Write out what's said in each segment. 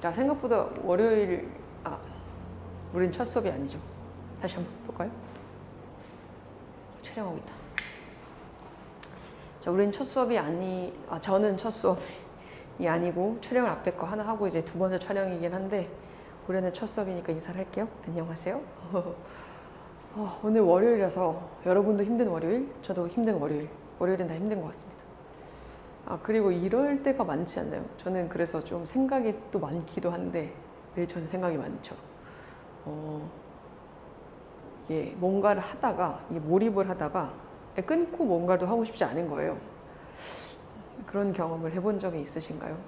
자, 생각보다 월요일, 우린 첫 수업이 아니죠. 다시 한번 볼까요? 촬영하고 있다. 자, 우린 첫 수업이 저는 첫 수업이 아니고 촬영을 앞에 거 하나 하고 이제 두 번째 촬영이긴 한데 올해는 첫 수업이니까 인사를 할게요. 안녕하세요. 오늘 월요일이라서 여러분도 힘든 월요일, 저도 힘든 월요일. 월요일은 다 힘든 것 같습니다. 그리고 이럴 때가 많지 않나요? 저는 그래서 좀 생각이 또 많기도 한데 왜 저는 생각이 많죠? 이게 뭔가를 하다가 몰입을 하다가 끊고 뭔가도 하고 싶지 않은 거예요. 그런 경험을 해본 적이 있으신가요?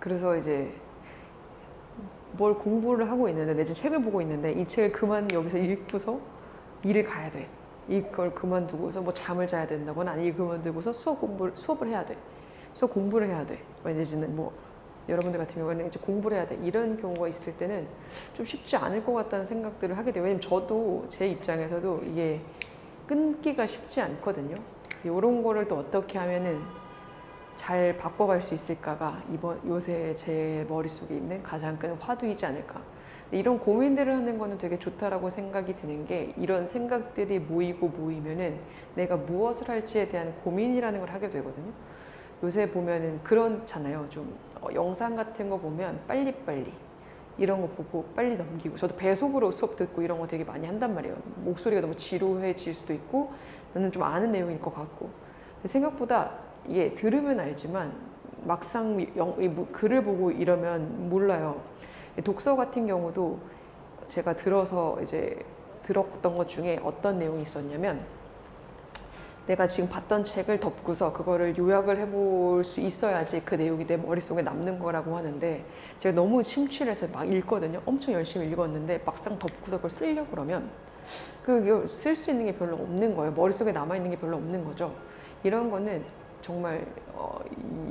그래서 이제 뭘 공부를 하고 있는데 내지 책을 보고 있는데 이 책을 그만 여기서 읽고서 일을 가야 돼. 이걸 그만두고서 뭐 잠을 자야 된다거나 아니 그만두고서 수업을 해야 돼. 수업 공부를 해야 돼. 내지는 뭐 여러분들 같은 경우에는 이제 공부를 해야 돼. 이런 경우가 있을 때는 좀 쉽지 않을 것 같다는 생각들을 하게 돼요. 왜냐면 저도 제 입장에서도 이게 끊기가 쉽지 않거든요. 이런 거를 또 어떻게 하면은 잘 바꿔갈 수 있을까가 요새 제 머릿속에 있는 가장 큰 화두이지 않을까. 이런 고민들을 하는 거는 되게 좋다라고 생각이 드는 게 이런 생각들이 모이면은 내가 무엇을 할지에 대한 고민이라는 걸 하게 되거든요. 요새 보면은 그렇잖아요. 좀 영상 같은 거 보면 빨리빨리 이런 거 보고 빨리 넘기고 저도 배속으로 수업 듣고 이런 거 되게 많이 한단 말이에요. 목소리가 너무 지루해질 수도 있고 나는 좀 아는 내용일 것 같고 생각보다 이게 들으면 알지만 막상 글을 보고 이러면 몰라요. 독서 같은 경우도 제가 들었던 것 중에 어떤 내용이 있었냐면 내가 지금 봤던 책을 덮고서 그거를 요약을 해볼 수 있어야지 그 내용이 내 머릿속에 남는 거라고 하는데 제가 너무 심취해서 막 읽거든요. 엄청 열심히 읽었는데 막상 덮고서 그걸 쓰려고 그러면 그걸 쓸 수 있는 게 별로 없는 거예요. 머릿속에 남아있는 게 별로 없는 거죠. 이런 거는 정말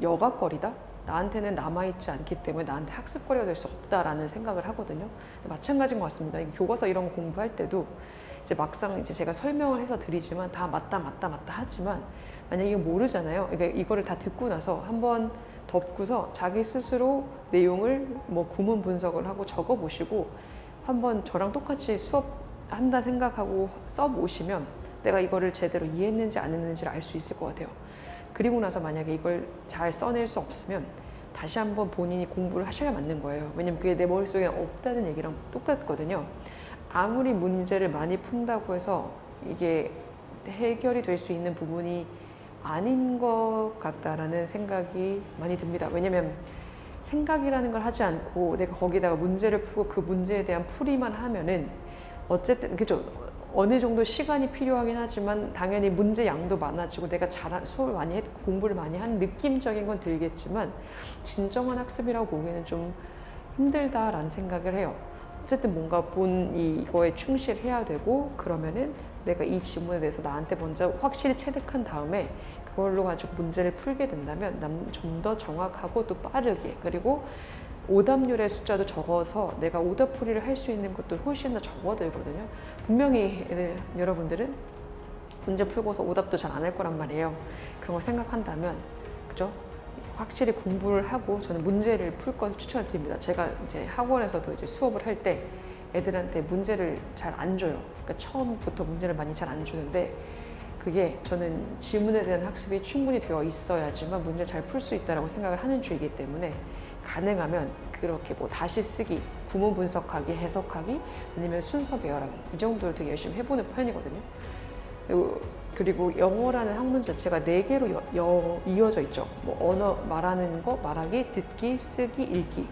여각거리다? 나한테는 남아있지 않기 때문에 나한테 학습거리가 될 수 없다라는 생각을 하거든요. 마찬가지인 것 같습니다. 교과서 이런 거 공부할 때도 이제 막상 이제 제가 설명을 해서 드리지만 다 맞다 하지만 만약에 이거 모르잖아요. 그러니까 이거를 다 듣고 나서 한번 덮고서 자기 스스로 내용을 뭐 구문 분석을 하고 적어 보시고 한번 저랑 똑같이 수업한다 생각하고 써보시면 내가 이거를 제대로 이해했는지 안 했는지를 알 수 있을 것 같아요. 그리고 나서 만약에 이걸 잘 써낼 수 없으면 다시 한번 본인이 공부를 하셔야 맞는 거예요. 왜냐면 그게 내 머릿속에 없다는 얘기랑 똑같거든요. 아무리 문제를 많이 푼다고 해서 이게 해결이 될 수 있는 부분이 아닌 것 같다라는 생각이 많이 듭니다. 왜냐면 생각이라는 걸 하지 않고 내가 거기다가 문제를 풀고 그 문제에 대한 풀이만 하면은 어쨌든 그죠. 어느 정도 시간이 필요하긴 하지만 당연히 문제 양도 많아지고 내가 수업을 많이 했고 공부를 많이 한 느낌적인 건 들겠지만 진정한 학습이라고 보기에는 좀 힘들다라는 생각을 해요. 어쨌든 뭔가 이거에 충실해야 되고 그러면은 내가 이 지문에 대해서 나한테 먼저 확실히 체득한 다음에 그걸로 가지고 문제를 풀게 된다면 좀 더 정확하고 또 빠르게 그리고 오답률의 숫자도 적어서 내가 오답풀이를 할 수 있는 것도 훨씬 더 적어들거든요. 분명히 여러분들은 문제 풀고서 오답도 잘 안 할 거란 말이에요. 그런 걸 생각한다면 그죠? 확실히 공부를 하고 저는 문제를 풀 건 추천을 드립니다. 제가 이제 학원에서도 이제 수업을 할 때 애들한테 문제를 잘 안 줘요. 그러니까 처음부터 문제를 많이 잘 안 주는데 그게 저는 지문에 대한 학습이 충분히 되어 있어야지만 문제를 잘 풀 수 있다고 생각을 하는 주이기 때문에 가능하면 그렇게 뭐 다시 쓰기, 구문 분석하기, 해석하기, 아니면 순서 배열하기 이 정도를 되게 열심히 해보는 편이거든요. 그리고 영어라는 학문 자체가 4개로 이어져 있죠. 뭐 언어 말하는 거, 말하기, 듣기, 쓰기, 읽기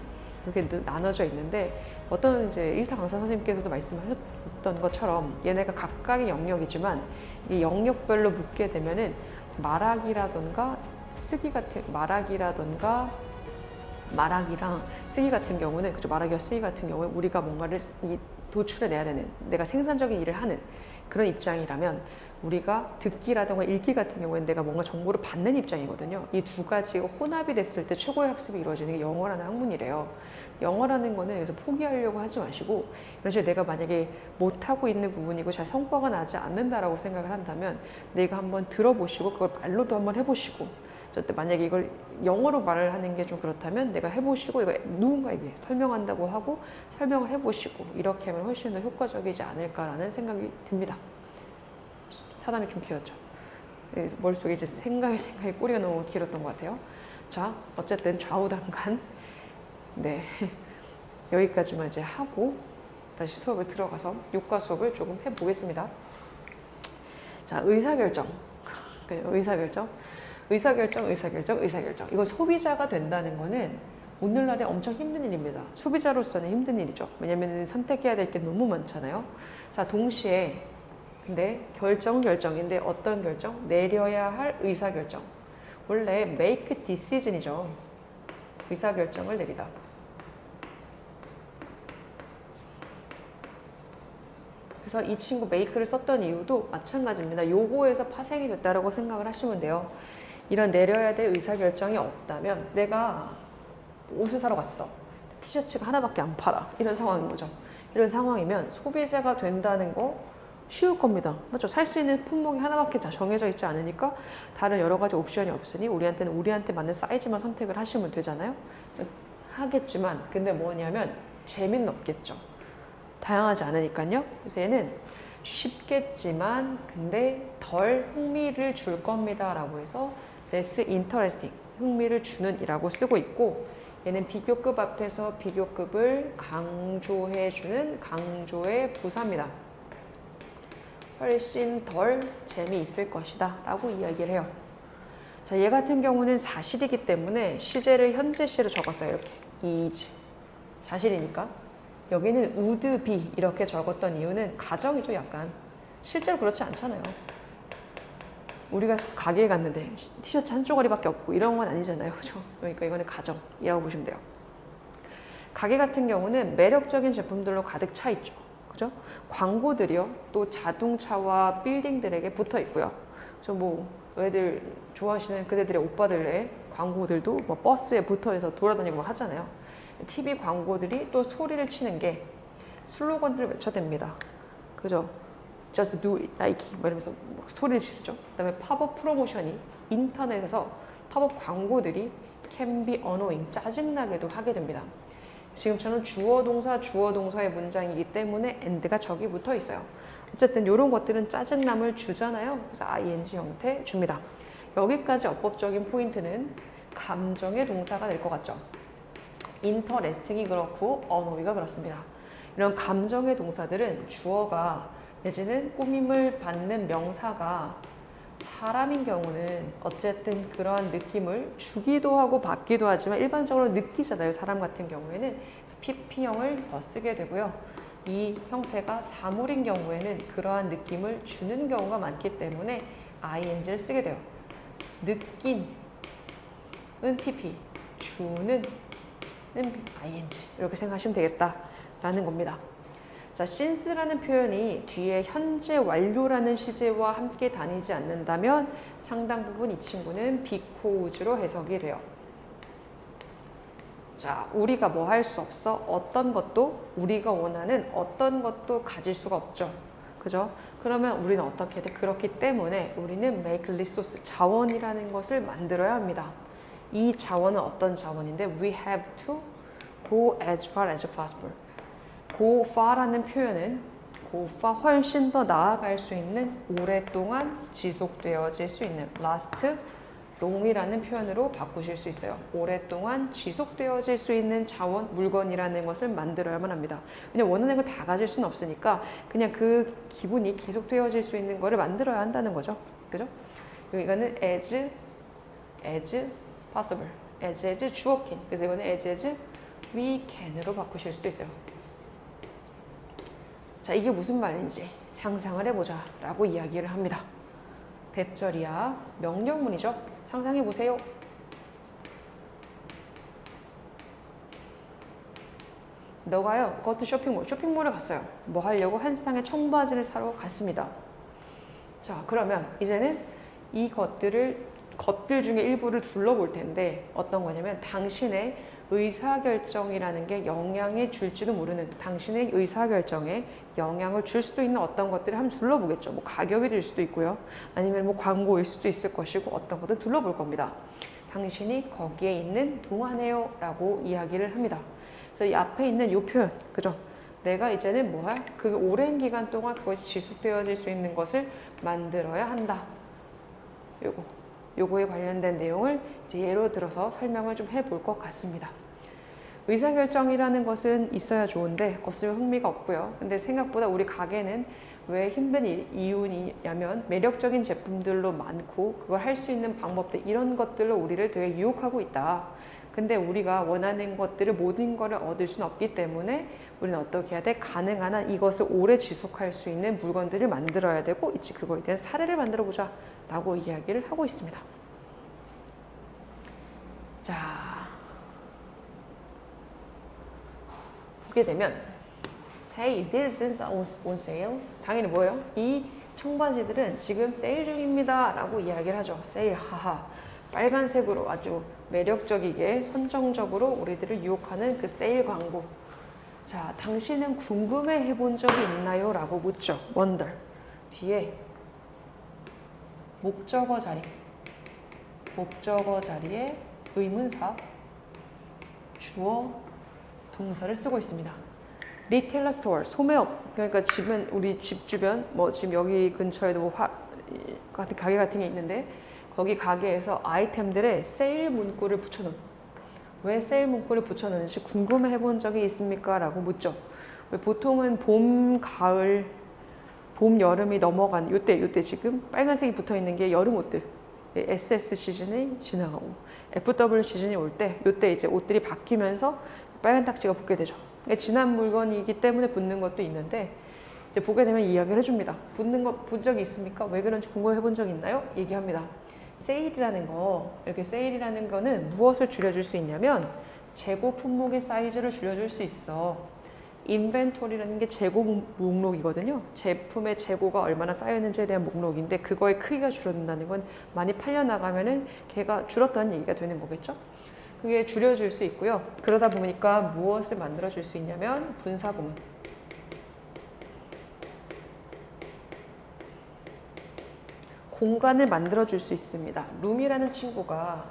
이렇게 나눠져 있는데 어떤 이제 일타 강사 선생님께서도 말씀하셨던 것처럼 얘네가 각각의 영역이지만 이 영역별로 묶게 되면은 말하기라던가 말하기랑 쓰기 같은 경우는 그죠. 말하기와 쓰기 같은 경우에 우리가 뭔가를 도출해내야 되는 내가 생산적인 일을 하는 그런 입장이라면 우리가 듣기라든가 읽기 같은 경우에는 내가 뭔가 정보를 받는 입장이거든요. 이 두 가지가 혼합이 됐을 때 최고의 학습이 이루어지는 게 영어라는 학문이래요. 영어라는 거는 그래서 포기하려고 하지 마시고, 그래서 내가 만약에 못하고 있는 부분이고 잘 성과가 나지 않는다라고 생각을 한다면 내가 한번 들어보시고 그걸 말로도 한번 해보시고, 저때 만약에 이걸 영어로 말을 하는 게 좀 그렇다면 내가 해보시고 이거 누군가에게 설명한다고 하고 설명을 해보시고, 이렇게 하면 훨씬 더 효과적이지 않을까라는 생각이 듭니다. 사담이 좀 길었죠. 머릿속에 이제 생각에 꼬리가 너무 길었던 것 같아요. 자, 어쨌든 좌우단간 네 여기까지만 이제 하고 다시 수업을 들어가서 육과 수업을 조금 해보겠습니다. 자, 의사결정. 의사결정. 이거 소비자가 된다는 거는 오늘날에 엄청 힘든 일입니다. 소비자로서는 힘든 일이죠. 왜냐면 선택해야 될 게 너무 많잖아요. 자, 동시에 근데 결정인데 어떤 결정? 내려야 할 의사결정. 원래 make decision이죠. 의사결정을 내리다. 그래서 이 친구 make를 썼던 이유도 마찬가지입니다. 요거에서 파생이 됐다라고 생각을 하시면 돼요. 이런 내려야 될 의사결정이 없다면 내가 옷을 사러 갔어. 티셔츠가 하나밖에 안 팔아. 이런 상황인 거죠. 이런 상황이면 소비자가 된다는 거 쉬울 겁니다. 맞죠? 살 수 있는 품목이 하나밖에 다 정해져 있지 않으니까 다른 여러 가지 옵션이 없으니 우리한테 맞는 사이즈만 선택을 하시면 되잖아요. 하겠지만 근데 뭐냐면 재미는 없겠죠. 다양하지 않으니까요. 그래서 얘는 쉽겠지만 근데 덜 흥미를 줄 겁니다 라고 해서 less interesting, 흥미를 주는 이라고 쓰고 있고, 얘는 비교급 앞에서 비교급을 강조해주는 강조의 부사입니다. 훨씬 덜 재미있을 것이다 라고 이야기를 해요. 자, 얘 같은 경우는 사실이기 때문에 시제를 현재 시로 적었어요. 이렇게 is 사실이니까. 여기는 would be 이렇게 적었던 이유는 가정이죠. 약간 실제로 그렇지 않잖아요. 우리가 가게에 갔는데 티셔츠 한 쪼가리밖에 없고 이런 건 아니잖아요. 그죠? 그러니까 이거는 가정이라고 보시면 돼요. 가게 같은 경우는 매력적인 제품들로 가득 차 있죠. 그죠? 광고들이요. 또 자동차와 빌딩들에게 붙어 있고요. 그래서 뭐 애들 좋아하시는 그대들의 오빠들의 광고들도 뭐 버스에 붙어 있어서 돌아다니고 하잖아요. TV 광고들이 또 소리를 치는 게 슬로건들을 외쳐댑니다. 그죠? Just do it, Nike 뭐 이러면서 소리를 지르죠. 그 다음에 팝업 프로모션이 인터넷에서 팝업 광고들이 can be annoying, 짜증나게도 하게 됩니다. 지금처럼 주어 동사의 문장이기 때문에 and가 저기 붙어 있어요. 어쨌든 이런 것들은 짜증남을 주잖아요. 그래서 ing 형태 줍니다. 여기까지 어법적인 포인트는 감정의 동사가 될 것 같죠. interesting이 그렇고 annoy가 그렇습니다. 이런 감정의 동사들은 주어가 내지는 꾸밈을 받는 명사가 사람인 경우는 어쨌든 그러한 느낌을 주기도 하고 받기도 하지만 일반적으로 느끼잖아요. 사람 같은 경우에는. 그래서 PP형을 더 쓰게 되고요. 이 형태가 사물인 경우에는 그러한 느낌을 주는 경우가 많기 때문에 ing를 쓰게 돼요. 느낀은 PP, 주는 ing 이렇게 생각하시면 되겠다라는 겁니다. 자, since라는 표현이 뒤에 현재 완료라는 시제와 함께 다니지 않는다면 상당 부분 이 친구는 because로 해석이 돼요. 자, 우리가 뭐 할 수 없어? 어떤 것도 우리가 원하는 어떤 것도 가질 수가 없죠. 그죠? 그러면 우리는 어떻게 돼? 그렇기 때문에 우리는 make resource, 자원이라는 것을 만들어야 합니다. 이 자원은 어떤 자원인데 we have to go as far as possible. go far라는 표현은 go far, 훨씬 더 나아갈 수 있는, 오랫동안 지속되어질 수 있는 last long이라는 표현으로 바꾸실 수 있어요. 오랫동안 지속되어질 수 있는 자원, 물건이라는 것을 만들어야만 합니다. 왜냐면 원하는 걸 다 가질 수는 없으니까 그냥 그 기분이 계속되어질 수 있는 거를 만들어야 한다는 거죠. 그죠? 이거는 as possible, as 주어 can. 그래서 이거는 as we can으로 바꾸실 수도 있어요. 자, 이게 무슨 말인지 상상을 해보자 라고 이야기를 합니다. 대절이야 명령문이죠. 상상해 보세요. 너가요, go to 쇼핑몰에 갔어요. 뭐 하려고? 한 쌍의 청바지를 사러 갔습니다. 자, 그러면 이제는 이 것들 중에 일부를 둘러볼 텐데 어떤 거냐면 당신의 의사결정이라는 게 영향을 줄지도 모르는 당신의 의사결정에 영향을 줄 수도 있는 어떤 것들을 한번 둘러보겠죠. 뭐 가격이 될 수도 있고요. 아니면 뭐 광고일 수도 있을 것이고 어떤 것들 둘러볼 겁니다. 당신이 거기에 있는 동안이에요 라고 이야기를 합니다. 그래서 이 앞에 있는 이 표현, 그죠? 내가 이제는 뭐야? 그 오랜 기간 동안 그것이 지속되어질 수 있는 것을 만들어야 한다. 요거에 관련된 내용을 이제 예로 들어서 설명을 좀 해볼 것 같습니다. 의사결정이라는 것은 있어야 좋은데 없으면 흥미가 없고요. 근데 생각보다 우리 가게는 왜 힘든 이유냐면 매력적인 제품들로 많고 그걸 할 수 있는 방법들 이런 것들로 우리를 되게 유혹하고 있다. 근데 우리가 원하는 것들을 모든 거를 얻을 수는 없기 때문에 우리는 어떻게 해야 돼? 가능한 한 이것을 오래 지속할 수 있는 물건들을 만들어야 되고 이제 그거에 대한 사례를 만들어 보자 라고 이야기를 하고 있습니다. 자, 보게 되면 Hey, this is on sale. 당연히 뭐예요? 이 청바지들은 지금 세일 중입니다 라고 이야기를 하죠. 세일, 하하. 빨간색으로 아주 매력적이게 선정적으로 우리들을 유혹하는 그 세일 광고. 자, 당신은 궁금해 해본 적이 있나요? 라고 묻죠. wonder. 뒤에 목적어 자리에 의문사, 주어, 동사를 쓰고 있습니다. 리테일러 스토어, 소매업. 그러니까 집은 우리 집 주변, 뭐 지금 여기 근처에도 뭐 가게 같은 게 있는데 거기 가게에서 아이템들에 세일 문구를 붙여놓은. 왜 세일 문구를 붙여놓는지 궁금해 해본 적이 있습니까? 라고 묻죠. 보통은 봄, 가을, 봄, 여름이 넘어간 요때 지금 빨간색이 붙어있는 게 여름 옷들. SS 시즌이 지나가고 FW 시즌이 올 때 요때 이제 옷들이 바뀌면서 빨간 딱지가 붙게 되죠. 지난 물건이기 때문에 붙는 것도 있는데 이제 보게 되면 이야기를 해줍니다. 붙는 거 본 적이 있습니까? 왜 그런지 궁금해 본 적 있나요? 얘기합니다. 세일이라는 거는 무엇을 줄여줄 수 있냐면 재고 품목의 사이즈를 줄여줄 수 있어. 인벤토리라는 게 재고 목록이거든요. 제품의 재고가 얼마나 쌓여있는지에 대한 목록인데 그거의 크기가 줄어든다는 건 많이 팔려나가면은 걔가 줄었다는 얘기가 되는 거겠죠. 그게 줄여줄 수 있고요. 그러다 보니까 무엇을 만들어줄 수 있냐면 분사구문. 공간을 만들어줄 수 있습니다. 룸이라는 친구가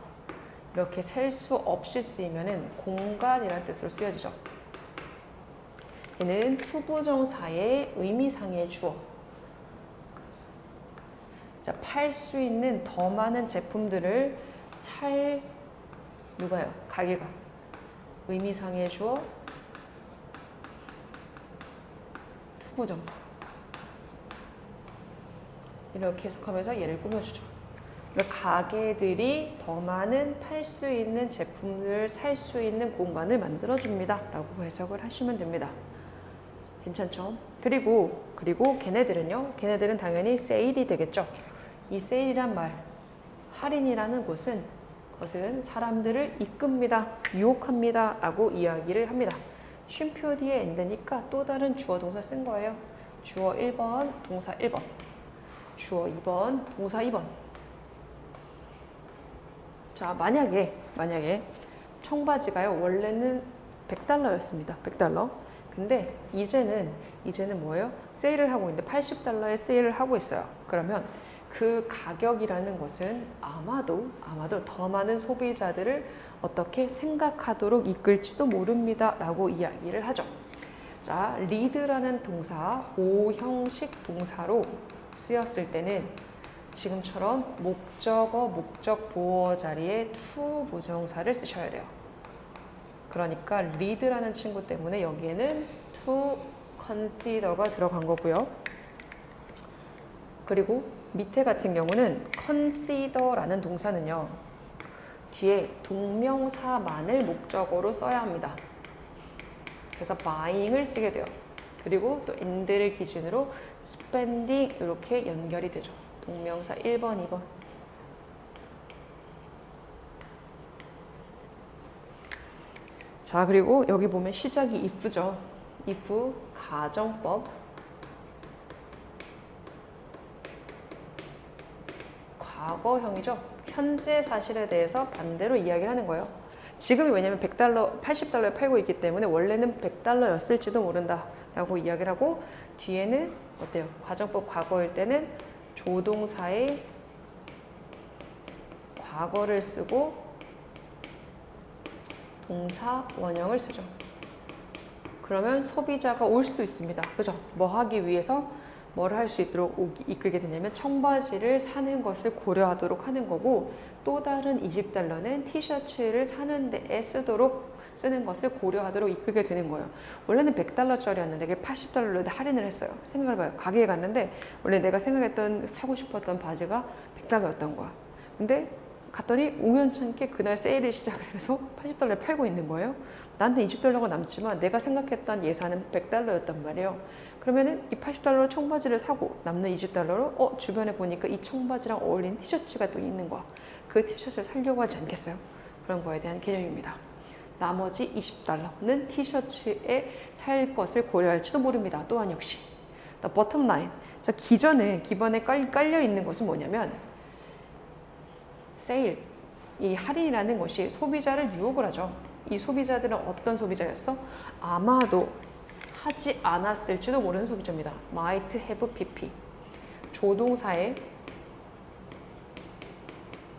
이렇게 셀 수 없이 쓰이면은 공간이라는 뜻으로 쓰여지죠. 얘는 투부정사의 의미상의 주어. 자, 팔 수 있는 더 많은 제품들을 누가요? 가게가. 의미상의 주어, 투부정사. 이렇게 해석하면서 얘를 꾸며주죠. 가게들이 더 많은 팔 수 있는 제품들을 살 수 있는 공간을 만들어줍니다. 라고 해석을 하시면 됩니다. 괜찮죠? 그리고 걔네들은 당연히 세일이 되겠죠. 이 세일이란 말, 할인이라는 것은 사람들을 이끕니다, 유혹합니다 라고 이야기를 합니다. 쉼표 뒤에 end니까 또 다른 주어 동사 쓴 거예요. 주어 1번, 동사 1번. 주어 2번, 동사 2번. 자, 만약에 청바지가요, 원래는 $100였습니다. $100. 근데 이제는 뭐예요? 세일을 하고 있는데 $80에 세일을 하고 있어요. 그러면 그 가격이라는 것은 아마도 더 많은 소비자들을 어떻게 생각하도록 이끌지도 모릅니다 라고 이야기를 하죠. 자, lead라는 동사, 오형식 동사로 쓰였을 때는 지금처럼 목적어, 목적 보어 자리에 to 부정사를 쓰셔야 돼요. 그러니까 lead라는 친구 때문에 여기에는 to consider가 들어간 거고요. 그리고 밑에 같은 경우는 consider라는 동사는요, 뒤에 동명사만을 목적어로 써야 합니다. 그래서 buying을 쓰게 돼요. 그리고 또 end를 기준으로 spending 이렇게 연결이 되죠. 동명사 1번, 2번. 자, 그리고 여기 보면 시작이 if죠. if, 가정법. 과거형이죠. 현재 사실에 대해서 반대로 이야기를 하는 거예요. 지금이 왜냐면 100달러, 80달러에 팔고 있기 때문에 원래는 100달러였을지도 모른다 라고 이야기를 하고, 뒤에는 어때요? 가정법 과거일 때는 조동사의 과거를 쓰고 동사 원형을 쓰죠. 그러면 소비자가 올 수도 있습니다. 그죠? 뭐 하기 위해서 뭘 할 수 있도록 이끌게 되냐면 청바지를 사는 것을 고려하도록 하는 거고, 또 다른 20달러는 티셔츠를 사는 데에 쓰는 것을 고려하도록 이끌게 되는 거예요. 원래는 100달러짜리였는데 이게 80달러로 할인을 했어요. 생각을 해봐요. 가게에 갔는데 원래 내가 생각했던 사고 싶었던 바지가 100달러였던 거야. 근데 갔더니 우연찮게 그날 세일을 시작을 해서 80달러에 팔고 있는 거예요. 나한테 20달러가 남지만 내가 생각했던 예산은 100달러였단 말이에요. 그러면은 이 80달러로 청바지를 사고 남는 20달러로 주변에 보니까 이 청바지랑 어울리는 티셔츠가 또 있는 거야. 그 티셔츠를 사려고 하지 않겠어요? 그런 거에 대한 개념입니다. 나머지 20달러는 티셔츠에 살 것을 고려할지도 모릅니다. 또한 역시 bottom line, 저 기본에 깔려 있는 것은 뭐냐면 세일, 이 할인이라는 것이 소비자를 유혹을 하죠. 이 소비자들은 어떤 소비자였어? 아마도 하지 않았을지도 모르는 소비자입니다. might have pp. 조동사의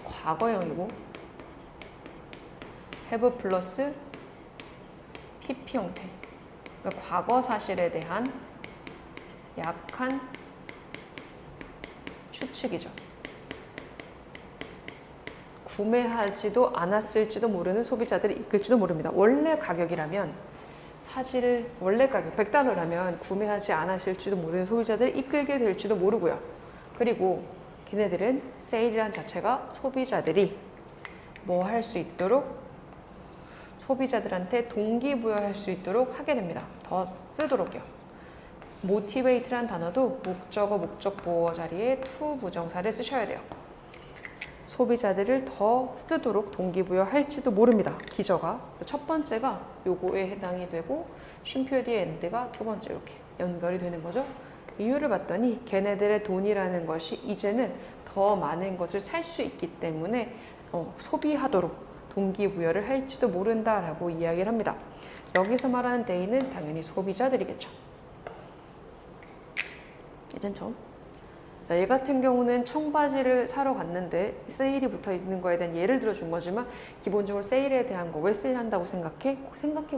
과거형이고 have 플러스 pp 형태. 그러니까 과거 사실에 대한 약한 추측이죠. 구매하지도 않았을지도 모르는 소비자들이 이끌지도 모릅니다. 원래 가격이라면 사실 원래 가격 100달러라면 구매하지 않았을지도 모르는 소비자들이 이끌게 될지도 모르고요. 그리고 걔네들은 세일이란 자체가 소비자들이 뭐 할 수 있도록, 소비자들한테 동기부여할 수 있도록 하게 됩니다. 더 쓰도록요. motivate란 단어도 목적어, 목적보어 자리에 to 부정사를 쓰셔야 돼요. 소비자들을 더 쓰도록 동기부여할지도 모릅니다. 기저가 첫 번째가 요거에 해당이 되고 쉼표 뒤에 end가 두 번째 이렇게 연결이 되는 거죠. 이유를 봤더니 걔네들의 돈이라는 것이 이제는 더 많은 것을 살 수 있기 때문에 소비하도록 동기부여를 할지도 모른다라고 이야기를 합니다. 여기서 말하는 they는 당연히 소비자들이겠죠. 이젠 처음. 자, 얘 같은 경우는 청바지를 사러 갔는데 세일이 붙어 있는 거에 대한 예를 들어 준 거지만 기본적으로 세일에 대한 거 왜 세일한다고 생각해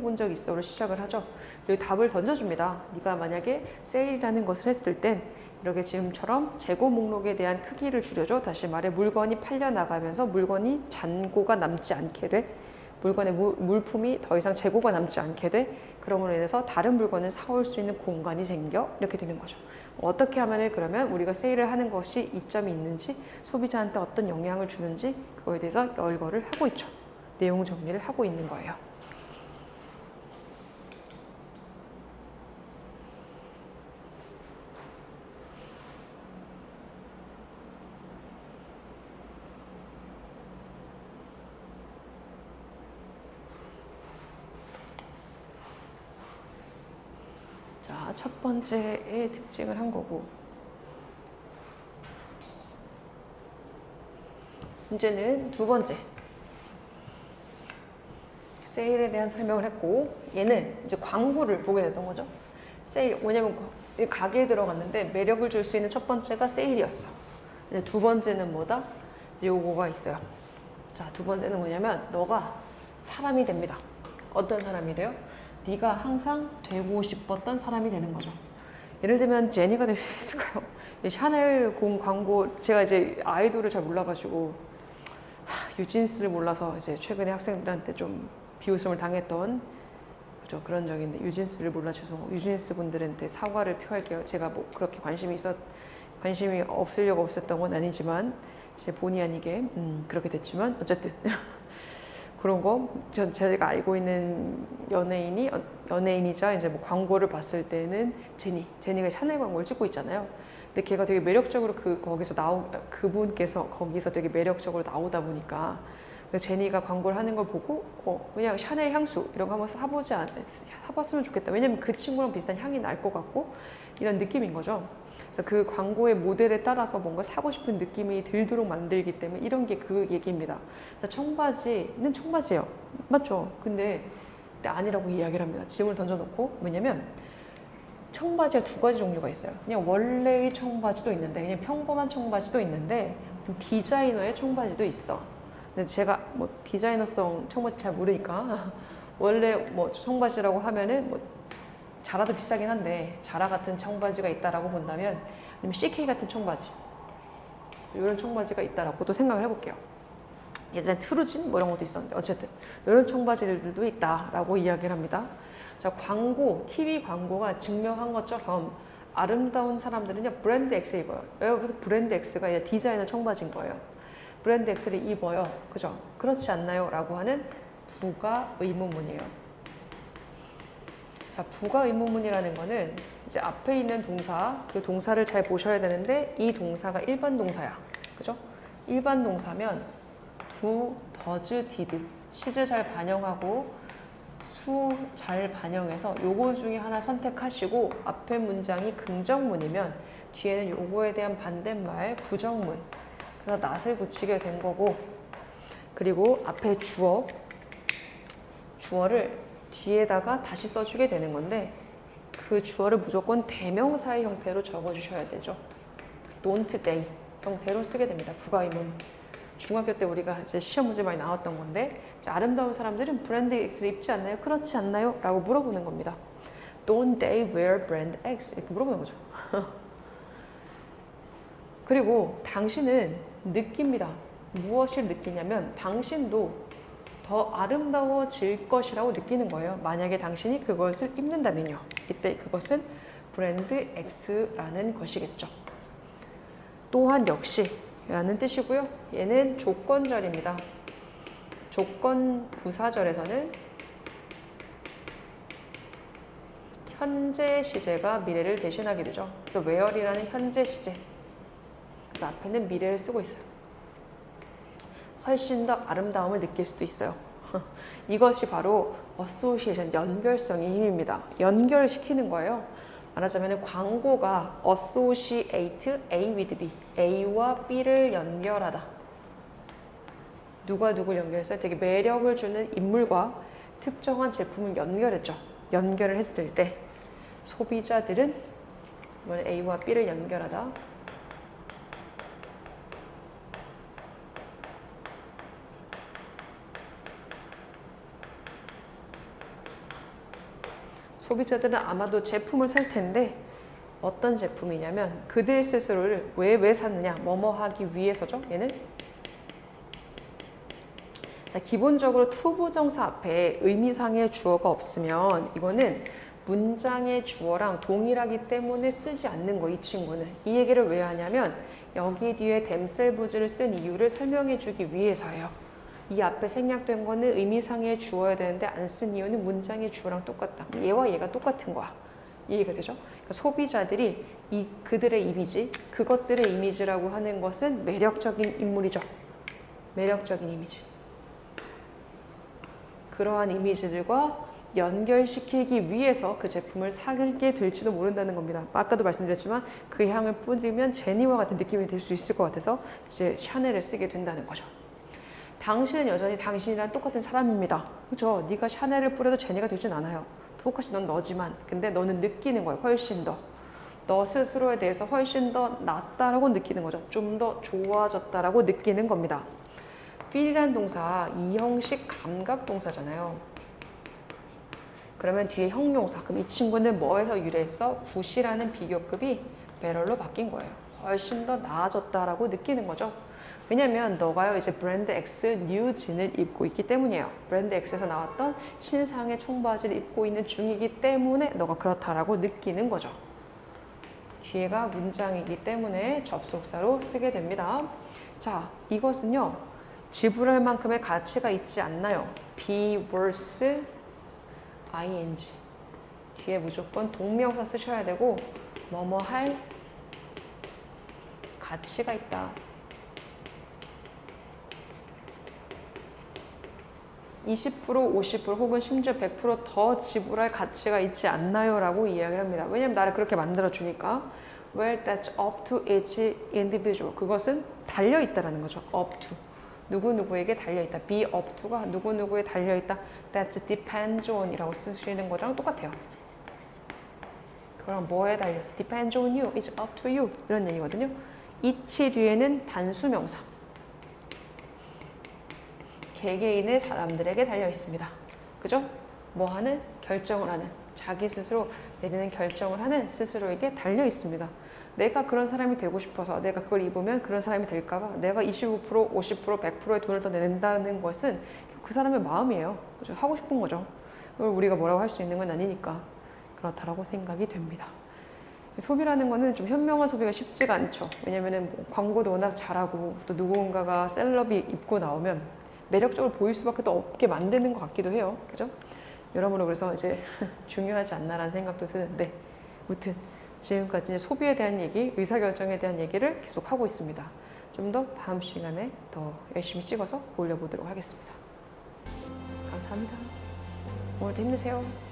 본 적 있어로 시작을 하죠. 그리고 답을 던져줍니다. 네가 만약에 세일이라는 것을 했을 땐 이렇게 지금처럼 재고 목록에 대한 크기를 줄여줘. 다시 말해 물건이 팔려나가면서 물건이 잔고가 남지 않게 돼. 물건의 물품이 더 이상 재고가 남지 않게 돼. 그럼으로 인해서 다른 물건을 사올 수 있는 공간이 생겨. 이렇게 되는 거죠. 어떻게 하면 그러면 우리가 세일을 하는 것이 이점이 있는지, 소비자한테 어떤 영향을 주는지 그거에 대해서 열거를 하고 있죠. 내용 정리를 하고 있는 거예요. 자, 첫 번째의 특징을 한 거고, 이제는 두 번째 세일에 대한 설명을 했고, 얘는 이제 광고를 보게 됐던 거죠. 세일, 왜냐면 가게에 들어갔는데 매력을 줄 수 있는 첫 번째가 세일이었어. 이제 두 번째는 뭐다? 이제 요거가 있어요. 자, 두 번째는 뭐냐면 너가 사람이 됩니다. 어떤 사람이 돼요? 네가 항상 되고 싶었던 사람이 되는 거죠. 예를 들면 제니가 될 수 있을까요? 샤넬 광고, 제가 이제 아이돌을 잘 몰라가지고 유진스를 몰라서 이제 최근에 학생들한테 좀 비웃음을 당했던 그죠, 그런 적인데, 유진스를 몰라 죄송하고 유진스 분들한테 사과를 표할게요. 제가 뭐 그렇게 관심이 없으려고 없었던 건 아니지만 제 본의 아니게 그렇게 됐지만 어쨌든 그런 거, 제가 알고 있는 연예인이자 이제 뭐 광고를 봤을 때는 제니가 샤넬 광고를 찍고 있잖아요. 근데 걔가 되게 매력적으로 그분께서 거기서 되게 매력적으로 나오다 보니까 제니가 광고를 하는 걸 보고 그냥 샤넬 향수 이런 거 한번 사봤으면 좋겠다. 왜냐면 그 친구랑 비슷한 향이 날 것 같고 이런 느낌인 거죠. 그 광고의 모델에 따라서 뭔가 사고 싶은 느낌이 들도록 만들기 때문에 이런 게 그 얘기입니다. 청바지는 청바지예요. 맞죠? 근데 아니라고 이야기를 합니다. 질문을 던져놓고. 왜냐면 청바지가 두 가지 종류가 있어요. 그냥 원래의 청바지도 있는데, 그냥 평범한 청바지도 있는데, 디자이너의 청바지도 있어. 근데 제가 뭐 디자이너성 청바지 잘 모르니까 원래 뭐 청바지라고 하면은 뭐 자라도 비싸긴 한데 자라 같은 청바지가 있다라고 본다면, 아니면 CK 같은 청바지, 이런 청바지가 있다라고 또 생각을 해볼게요. 예전에 트루진 뭐 이런 것도 있었는데 어쨌든 이런 청바지들도 있다라고 이야기를 합니다. 자, 광고, TV 광고가 증명한 것처럼 아름다운 사람들은요 브랜드 X 입어요. 여러분, 브랜드 X가 디자이너 청바지인 거예요. 브랜드 X를 입어요. 그죠? 그렇지 않나요? 라고 하는 부가 의문문이에요. 자, 부가 의문문이라는 거는 이제 앞에 있는 동사, 그 동사를 잘 보셔야 되는데, 이 동사가 일반 동사야. 그죠? 일반 동사면 do, does, did, 시제 잘 반영하고 수 잘 반영해서 요거 중에 하나 선택하시고, 앞에 문장이 긍정문이면 뒤에는 요거에 대한 반대말 부정문, 그래서 not을 붙이게 된 거고, 그리고 앞에 주어를 뒤에다가 다시 써주게 되는 건데, 그 주어를 무조건 대명사의 형태로 적어주셔야 되죠. don't they 형태로 쓰게 됩니다. 부가의문. 중학교 때 우리가 이제 시험 문제 많이 나왔던 건데, 아름다운 사람들은 브랜드 X를 입지 않나요? 그렇지 않나요? 라고 물어보는 겁니다. Don't they wear brand X? 이렇게 물어보는 거죠. 그리고 당신은 느낍니다. 무엇을 느끼냐면 당신도 더 아름다워질 것이라고 느끼는 거예요. 만약에 당신이 그것을 입는다면요. 이때 그것은 브랜드 X라는 것이겠죠. 또한 역시 라는 뜻이고요. 얘는 조건절입니다. 조건 부사절에서는 현재 시제가 미래를 대신하게 되죠. 그래서 where이라는 현재 시제, 그래서 앞에는 미래를 쓰고 있어요. 훨씬 더 아름다움을 느낄 수도 있어요. 이것이 바로 association, 연결성의 힘입니다. 연결시키는 거예요. 말하자면 광고가 associate A with B, A와 B를 연결하다. 누가 누굴 연결했어요? 되게 매력을 주는 인물과 특정한 제품을 연결했죠. 연결을 했을 때 소비자들은 A와 B를 연결하다. 소비자들은 아마도 제품을 살 텐데, 어떤 제품이냐면 그들 스스로를 왜 샀느냐, 뭐뭐 하기 위해서죠. 얘는 자, 기본적으로 투부정사 앞에 의미상의 주어가 없으면 이거는 문장의 주어랑 동일하기 때문에 쓰지 않는 거, 이 친구는. 이 얘기를 왜 하냐면 여기 뒤에 themselves를 쓴 이유를 설명해 주기 위해서예요. 이 앞에 생략된 거는 의미상의 주어야 되는데 안 쓴 이유는 문장의 주어랑 똑같다. 얘와 얘가 똑같은 거야. 이해가 되죠? 그러니까 소비자들이 그들의 이미지, 그것들의 이미지라고 하는 것은 매력적인 인물이죠. 매력적인 이미지. 그러한 이미지들과 연결시키기 위해서 그 제품을 사게 될지도 모른다는 겁니다. 아까도 말씀드렸지만 그 향을 뿌리면 제니와 같은 느낌이 들 수 있을 것 같아서 이제 샤넬을 쓰게 된다는 거죠. 당신은 여전히 당신이랑 똑같은 사람입니다. 그렇죠? 네가 샤넬을 뿌려도 제니가 되진 않아요. 똑같이 넌 너지만, 근데 너는 느끼는 거예요. 훨씬 더. 너 스스로에 대해서 훨씬 더 낫다라고 느끼는 거죠. 좀 더 좋아졌다라고 느끼는 겁니다. feel이라는 동사, 이 형식 감각 동사잖아요. 그러면 뒤에 형용사, 그럼 이 친구는 뭐에서 유래했어? 굿이라는 비교급이 better로 바뀐 거예요. 훨씬 더 나아졌다라고 느끼는 거죠. 왜냐면 너가요 이제 브랜드 X 뉴진을 입고 있기 때문이에요. 브랜드 X에서 나왔던 신상의 청바지를 입고 있는 중이기 때문에 너가 그렇다라고 느끼는 거죠. 뒤에가 문장이기 때문에 접속사로 쓰게 됩니다. 자, 이것은요 지불할 만큼의 가치가 있지 않나요? be worth ing. 뒤에 무조건 동명사 쓰셔야 되고 뭐뭐 할 가치가 있다. 20%, 50% 혹은 심지어 100% 더 지불할 가치가 있지 않나요? 라고 이야기를 합니다. 왜냐면 나를 그렇게 만들어 주니까. Well, that's up to each individual. 그것은 달려있다라는 거죠. up to. 누구누구에게 달려있다. be up to가 누구누구에 달려있다. That depends on 이라고 쓰시는 거랑 똑같아요. 그럼 뭐에 달려있어? Depends on you. It's up to you. 이런 얘기거든요. each 뒤에는 단수명사. 개개인의 사람들에게 달려있습니다. 그죠? 뭐 하는? 결정을 하는. 자기 스스로 내리는 결정을 하는 스스로에게 달려있습니다. 내가 그런 사람이 되고 싶어서 내가 그걸 입으면 그런 사람이 될까봐 내가 25%, 50%, 100%의 돈을 더 낸다는 것은 그 사람의 마음이에요. 그죠? 하고 싶은 거죠. 그걸 우리가 뭐라고 할 수 있는 건 아니니까 그렇다라고 생각이 됩니다. 소비라는 거는 좀 현명한 소비가 쉽지가 않죠. 왜냐면은 뭐 광고도 워낙 잘하고 또 누군가가 셀럽이 입고 나오면 매력적으로 보일 수밖에 또 없게 만드는 것 같기도 해요. 그죠? 여러모로 그래서 이제 중요하지 않나라는 생각도 드는데, 무튼 지금까지 이제 소비에 대한 얘기, 의사결정에 대한 얘기를 계속 하고 있습니다. 좀 더 다음 시간에 더 열심히 찍어서 올려보도록 하겠습니다. 감사합니다. 오늘도 힘내세요.